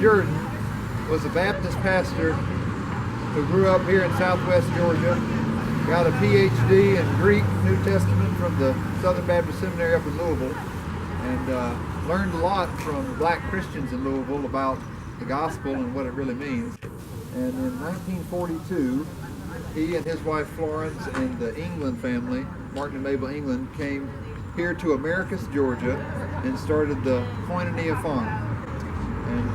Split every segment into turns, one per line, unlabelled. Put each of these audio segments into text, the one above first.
Jordan was a Baptist pastor who grew up here in southwest Georgia, got a PhD in Greek New Testament from the Southern Baptist Seminary up in Louisville, and learned a lot from black Christians in Louisville about the gospel and what it really means. And in 1942, he and his wife Florence and the England family, Martin and Mabel England, came here to Americus, Georgia, and started the Koinonia Farm. And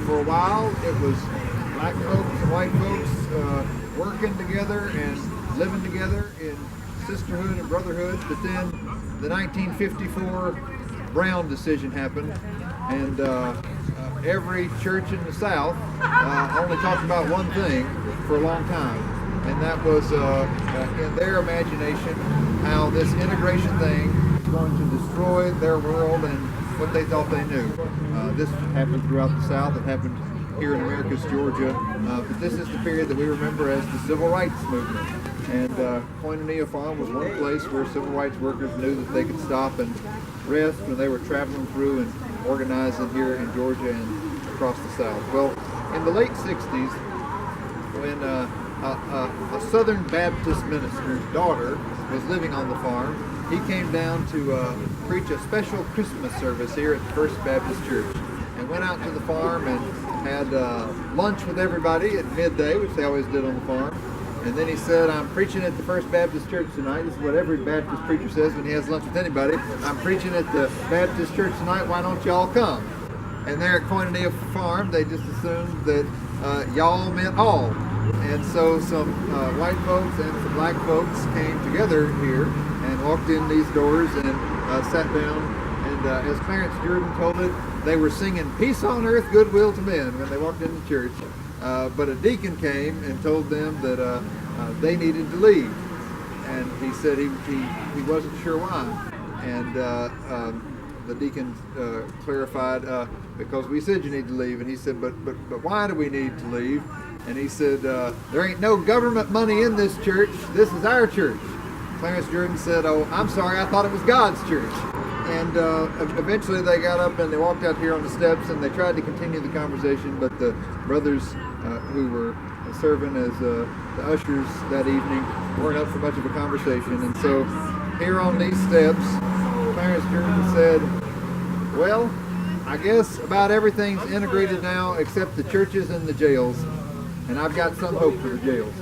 for a while, it was black folks and white folks working together and living together in sisterhood and brotherhood. But then the 1954 Brown decision happened, and every church in the South only talked about one thing for a long time, and that was in their imagination how this integration thing is going to destroy their world and what they thought they knew. This happened throughout the South. It happened here in Americus, Georgia, but this is the period that we remember as the Civil Rights Movement. And Koinonia Farm was one place where civil rights workers knew that they could stop and rest when they were traveling through and organizing here in Georgia and across the South. Well, in the late 60s, when a Southern Baptist minister's daughter was living on the farm, he came down to preach a special Christmas service here at the First Baptist Church, and went out to the farm and had lunch with everybody at midday, which they always did on the farm. And then he said, "I'm preaching at the First Baptist Church tonight." This is what every Baptist preacher says when he has lunch with anybody. "I'm preaching at the Baptist Church tonight. Why don't y'all come?" And there at Koinonia Farm, they just assumed that y'all meant all. And so some white folks and some black folks came together here and walked in these doors and sat down. And as Clarence Jordan told it, they were singing "Peace on Earth, Goodwill to Men" when they walked into church. But a deacon came and told them that they needed to leave. And he said he wasn't sure why. And the deacon clarified, "Because we said you need to leave." And he said, but why do we need to leave? And he said, "There ain't no government money in this church. This is our church." Clarence Jordan said, "Oh, I'm sorry, I thought it was God's church." And eventually they got up and they walked out here on the steps and they tried to continue the conversation, but the brothers who were serving as the ushers that evening weren't up for much of a conversation. And so here on these steps, Clarence Jordan said, "Well, I guess about everything's integrated now except the churches and the jails, and I've got some hope for the jails."